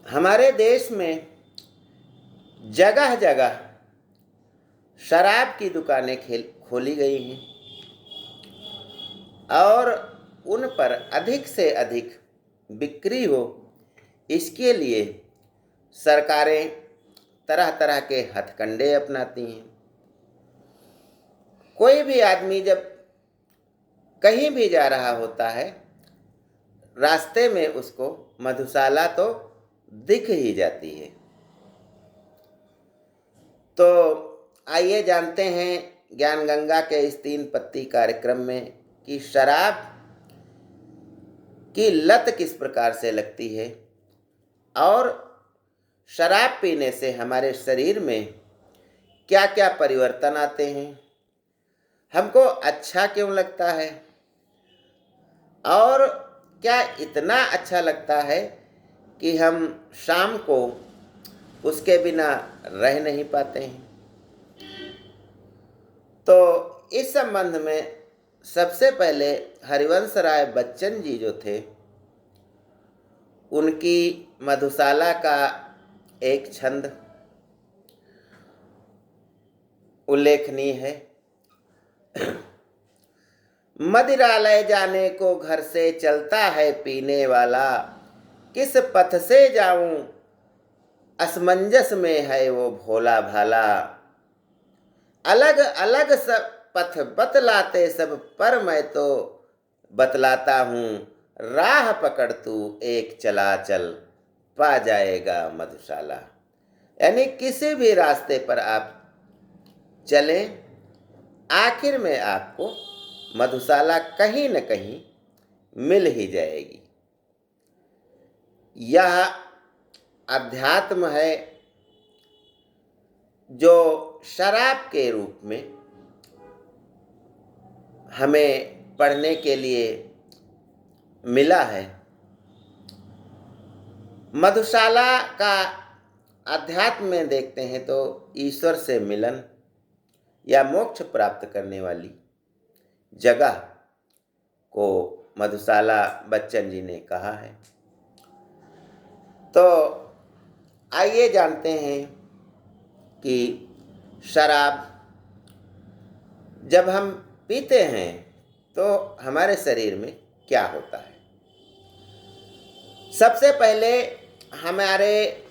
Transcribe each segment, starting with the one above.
हमारे देश में जगह जगह शराब की दुकानें खोली गई हैं और उन पर अधिक से अधिक बिक्री हो, इसके लिए सरकारें तरह तरह के हथकंडे अपनाती हैं। कोई भी आदमी जब कहीं भी जा रहा होता है, रास्ते में उसको मधुशाला तो दिख ही जाती है। तो आइए जानते हैं ज्ञान गंगा के इस 3 पत्ती कार्यक्रम में कि शराब की लत किस प्रकार से लगती है और शराब पीने से हमारे शरीर में क्या क्या परिवर्तन आते हैं, हमको अच्छा क्यों लगता है और क्या इतना अच्छा लगता है कि हम शाम को उसके बिना रह नहीं पाते हैं। तो इस संबंध में सबसे पहले हरिवंश राय बच्चन जी जो थे, उनकी मधुशाला का एक छंद उल्लेखनीय है। मदिरालय जाने को घर से चलता है पीने वाला, किस पथ से जाऊं असमंजस में है वो भोला भाला। अलग अलग सब पथ बतलाते सब पर मैं तो बतलाता हूँ, राह पकड़ तू एक चला चल पा जाएगा मधुशाला। यानी किसी भी रास्ते पर आप चलें, आखिर में आपको मधुशाला कहीं न कहीं मिल ही जाएगी। यह अध्यात्म है जो शराब के रूप में हमें पढ़ने के लिए मिला है। मधुशाला का अध्यात्म में देखते हैं तो ईश्वर से मिलन या मोक्ष प्राप्त करने वाली जगह को मधुशाला बच्चन जी ने कहा है। तो आइए जानते हैं कि शराब जब हम पीते हैं तो हमारे शरीर में क्या होता है। सबसे पहले हमारे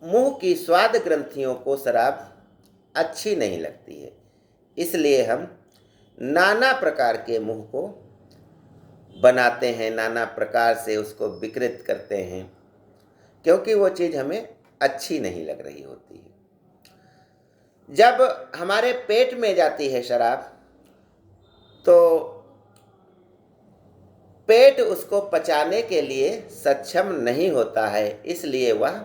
मुंह की स्वाद ग्रंथियों को शराब अच्छी नहीं लगती है, इसलिए हम नाना प्रकार के मुंह को बनाते हैं, नाना प्रकार से उसको विकृत करते हैं, क्योंकि वो चीज़ हमें अच्छी नहीं लग रही होती है। जब हमारे पेट में जाती है शराब तो पेट उसको पचाने के लिए सक्षम नहीं होता है, इसलिए वह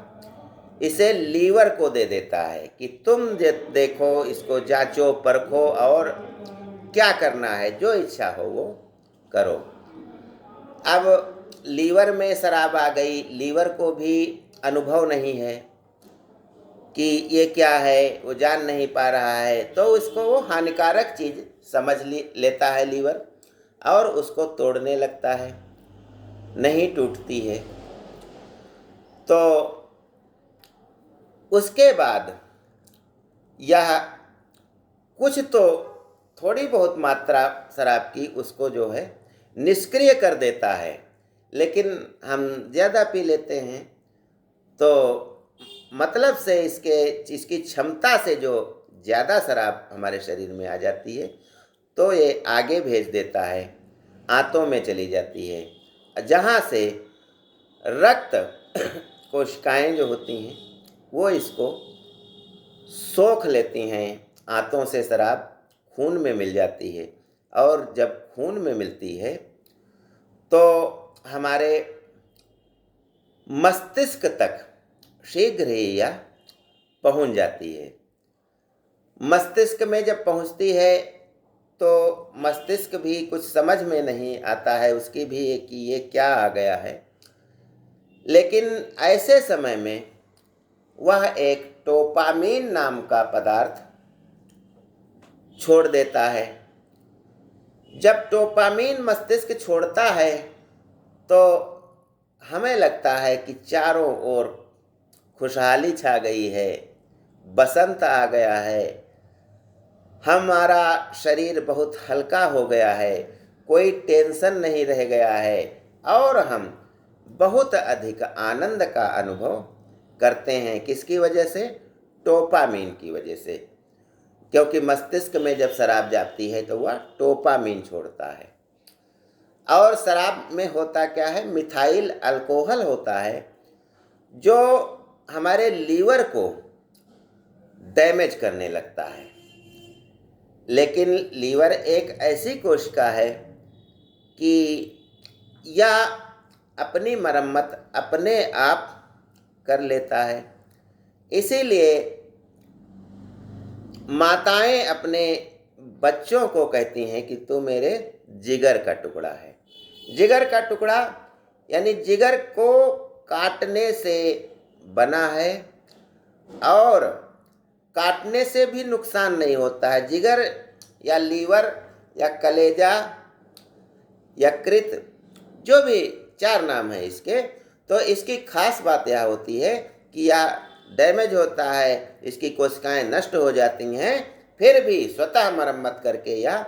इसे लीवर को दे देता है कि तुम देखो, इसको जांचो परखो और क्या करना है, जो इच्छा हो वो करो। अब लीवर में शराब आ गई, लीवर को भी अनुभव नहीं है कि ये क्या है, वो जान नहीं पा रहा है, तो उसको वो हानिकारक चीज़ समझ लेता है लीवर और उसको तोड़ने लगता है, नहीं टूटती है। तो उसके बाद यह कुछ तो थोड़ी बहुत मात्रा शराब की उसको जो है निष्क्रिय कर देता है, लेकिन हम ज़्यादा पी लेते हैं तो मतलब से इसकी क्षमता से जो ज़्यादा शराब हमारे शरीर में आ जाती है तो ये आगे भेज देता है, आंतों में चली जाती है, जहाँ से रक्त कोशिकाएं जो होती हैं वो इसको सोख लेती हैं, आंतों से शराब खून में मिल जाती है और जब खून में मिलती है तो हमारे मस्तिष्क तक शीघ्र ही यह पहुंच जाती है। मस्तिष्क में जब पहुंचती है तो मस्तिष्क भी कुछ समझ में नहीं आता है उसकी भी कि ये क्या आ गया है, लेकिन ऐसे समय में वह एक डोपामीन नाम का पदार्थ छोड़ देता है। जब डोपामीन मस्तिष्क छोड़ता है तो हमें लगता है कि चारों ओर खुशहाली छा गई है, बसंत आ गया है, हमारा शरीर बहुत हल्का हो गया है, कोई टेंशन नहीं रह गया है और हम बहुत अधिक आनंद का अनुभव करते हैं। किसकी वजह से? डोपामीन की वजह से। क्योंकि मस्तिष्क में जब शराब जाती है तो वह डोपामीन छोड़ता है। और शराब में होता क्या है? मिथाइल अल्कोहल होता है जो हमारे लीवर को डैमेज करने लगता है। लेकिन लीवर एक ऐसी कोशिका है कि यह अपनी मरम्मत अपने आप कर लेता है। इसीलिए माताएं अपने बच्चों को कहती हैं कि तू मेरे जिगर का टुकड़ा है। जिगर का टुकड़ा यानी जिगर को काटने से बना है और काटने से भी नुकसान नहीं होता है। जिगर या लीवर या कलेजा, यकृत, जो भी 4 नाम है इसके, तो इसकी खास बात यह होती है कि यह डैमेज होता है, इसकी कोशिकाएं नष्ट हो जाती हैं, फिर भी स्वतः मरम्मत करके यह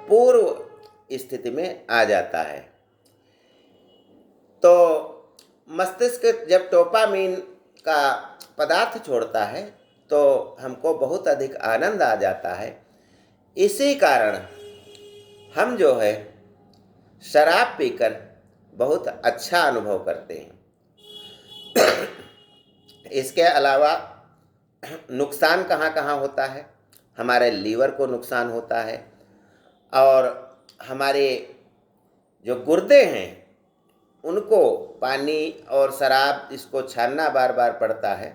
पूर्व स्थिति में आ जाता है। तो मस्तिष्क जब डोपामीन का पदार्थ छोड़ता है तो हमको बहुत अधिक आनंद आ जाता है। इसी कारण हम जो है शराब पीकर बहुत अच्छा अनुभव करते हैं। इसके अलावा नुकसान कहाँ कहाँ होता है? हमारे लीवर को नुकसान होता है और हमारे जो गुर्दे हैं उनको पानी और शराब इसको छानना बार बार पड़ता है।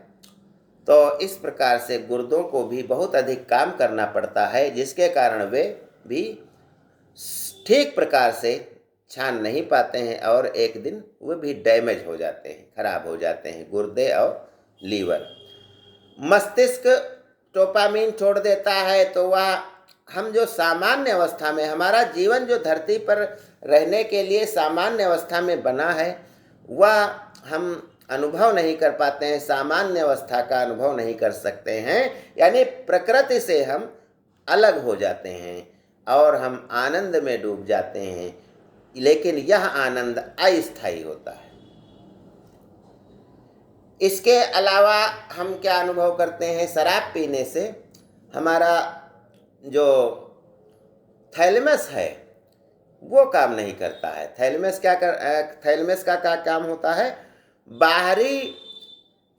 तो इस प्रकार से गुर्दों को भी बहुत अधिक काम करना पड़ता है, जिसके कारण वे भी ठीक प्रकार से छान नहीं पाते हैं और एक दिन वे भी डैमेज हो जाते हैं, खराब हो जाते हैं गुर्दे और लीवर। मस्तिष्क डोपामीन छोड़ देता है तो वह हम जो सामान्य अवस्था में, हमारा जीवन जो धरती पर रहने के लिए सामान्य अवस्था में बना है, वह हम अनुभव नहीं कर पाते हैं, सामान्य अवस्था का अनुभव नहीं कर सकते हैं। यानी प्रकृति से हम अलग हो जाते हैं और हम आनंद में डूब जाते हैं। लेकिन यह आनंद अस्थायी होता है। इसके अलावा हम क्या अनुभव करते हैं? शराब पीने से हमारा जो थैलेमस है वो काम नहीं करता है। थैलेमस का क्या काम होता है? बाहरी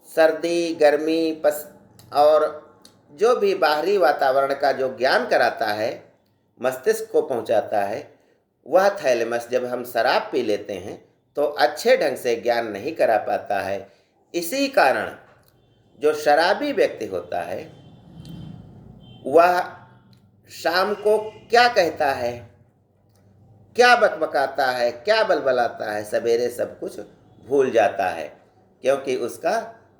सर्दी, गर्मी और जो भी बाहरी वातावरण का जो ज्ञान कराता है, मस्तिष्क को पहुंचाता है, वह थैलेमस जब हम शराब पी लेते हैं तो अच्छे ढंग से ज्ञान नहीं करा पाता है। इसी कारण जो शराबी व्यक्ति होता है वह शाम को क्या कहता है, क्या बकबकाता है, क्या बलबलाता है, सवेरे सब कुछ भूल जाता है, क्योंकि उसका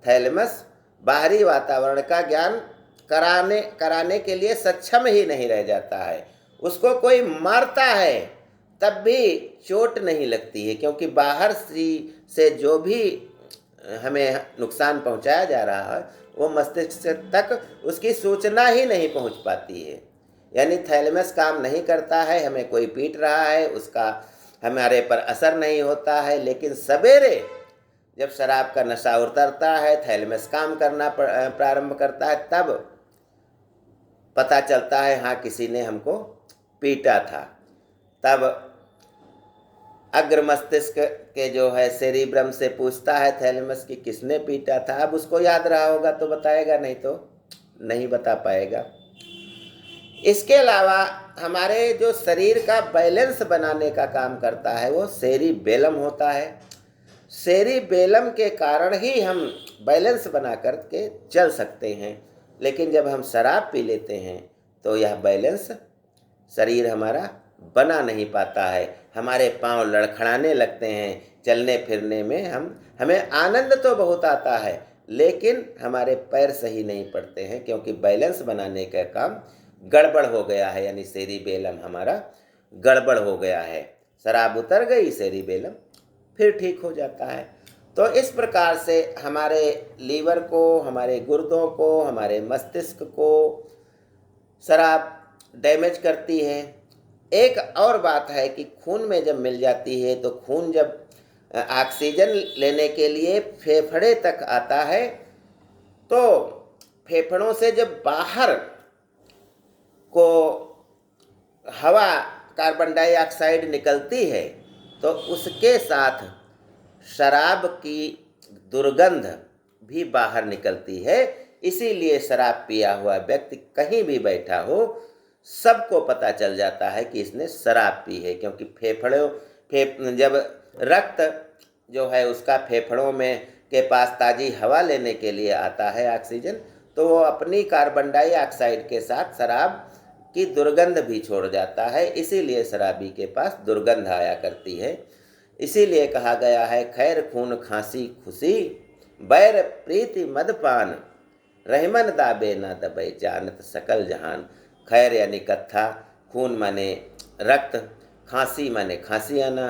थैलेमस बाहरी वातावरण का ज्ञान कराने के लिए सक्षम ही नहीं रह जाता है। उसको कोई मारता है तब भी चोट नहीं लगती है, क्योंकि बाहर से जो भी हमें नुकसान पहुंचाया जा रहा है वो मस्तिष्क तक उसकी सूचना ही नहीं पहुंच पाती है। यानी थैलेमस काम नहीं करता है, हमें कोई पीट रहा है, उसका हमारे पर असर नहीं होता है। लेकिन सवेरे जब शराब का नशा उतरता है, थैलेमस काम करना प्रारंभ करता है, तब पता चलता है हाँ किसी ने हमको पीटा था। तब अग्र मस्तिष्क के जो है सेरिब्रम से पूछता है थैलेमस की किसने पीटा था। अब उसको याद रहा होगा तो बताएगा, नहीं तो नहीं बता पाएगा। इसके अलावा हमारे जो शरीर का बैलेंस बनाने का काम करता है वो सेरिबेलम होता है। सेरिबेलम के कारण ही हम बैलेंस बना करके चल सकते हैं। लेकिन जब हम शराब पी लेते हैं तो यह बैलेंस शरीर हमारा बना नहीं पाता है, हमारे पांव लड़खड़ाने लगते हैं, चलने फिरने में हमें आनंद तो बहुत आता है लेकिन हमारे पैर सही नहीं पड़ते हैं, क्योंकि बैलेंस बनाने का काम गड़बड़ हो गया है। यानी सेरिबेलम हमारा गड़बड़ हो गया है। शराब उतर गई, सेरिबेलम फिर ठीक हो जाता है। तो इस प्रकार से हमारे लीवर को, हमारे गुर्दों को, हमारे मस्तिष्क को शराब डैमेज करती है। एक और बात है कि खून में जब मिल जाती है तो खून जब ऑक्सीजन लेने के लिए फेफड़े तक आता है, तो फेफड़ों से जब बाहर को हवा कार्बन डाइऑक्साइड निकलती है तो उसके साथ शराब की दुर्गंध भी बाहर निकलती है। इसीलिए शराब पिया हुआ व्यक्ति कहीं भी बैठा हो, सबको पता चल जाता है कि इसने शराब पी है, क्योंकि जब रक्त जो है उसका फेफड़ों में के पास ताज़ी हवा लेने के लिए आता है ऑक्सीजन, तो वो अपनी कार्बन डाइऑक्साइड के साथ शराब की दुर्गंध भी छोड़ जाता है। इसीलिए शराबी के पास दुर्गंध आया करती है। इसीलिए कहा गया है, खैर खून खांसी खुशी, बैर प्रीति मदपान, रहमन दाबे ना दबे जानत सकल जहान। खैर यानी कत्था, खून माने रक्त, खांसी माने खांसी आना,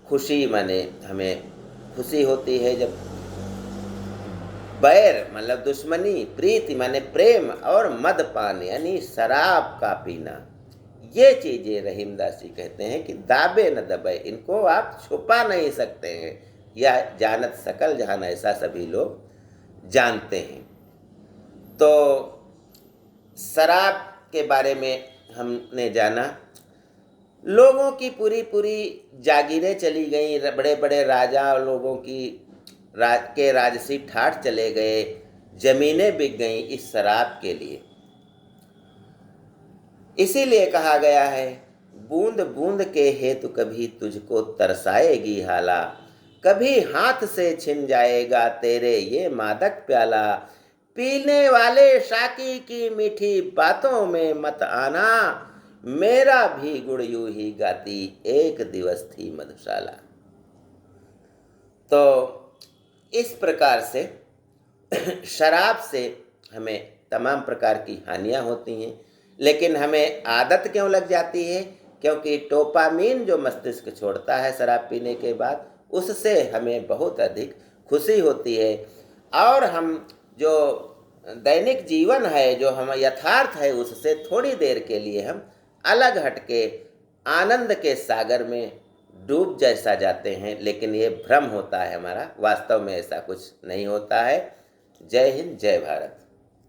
खुशी माने हमें खुशी होती है जब, बैर मतलब दुश्मनी, प्रीति माने प्रेम, और मदपान यानी शराब का पीना। ये चीज़ें रहीमदास जी कहते हैं कि दाबे न दबे, इनको आप छुपा नहीं सकते हैं, या जानत सकल जहान, ऐसा सभी लोग जानते हैं। तो शराब के बारे में हमने जाना। लोगों की पूरी पूरी जागीरें चली गई, बड़े बड़े राजा लोगों की राजसी ठाठ चले गए, जमीनें बिक गईं इस शराब के लिए। इसीलिए कहा गया है, बूंद बूंद के हेतु कभी तुझको तरसाएगी हाला, कभी हाथ से छिन जाएगा तेरे ये मादक प्याला, पीने वाले शाकी की मीठी बातों में मत आना, मेरा भी गुड़ यूं ही गाती एक दिवस थी मधुशाला। तो इस प्रकार से शराब से हमें तमाम प्रकार की हानियां होती हैं, लेकिन हमें आदत क्यों लग जाती है? क्योंकि डोपामीन जो मस्तिष्क छोड़ता है शराब पीने के बाद, उससे हमें बहुत अधिक खुशी होती है, और हम जो दैनिक जीवन है, जो हम यथार्थ है, उससे थोड़ी देर के लिए हम अलग हटके आनंद के सागर में डूब जैसा जाते हैं। लेकिन ये भ्रम होता है हमारा, वास्तव में ऐसा कुछ नहीं होता है। जय हिंद, जय भारत।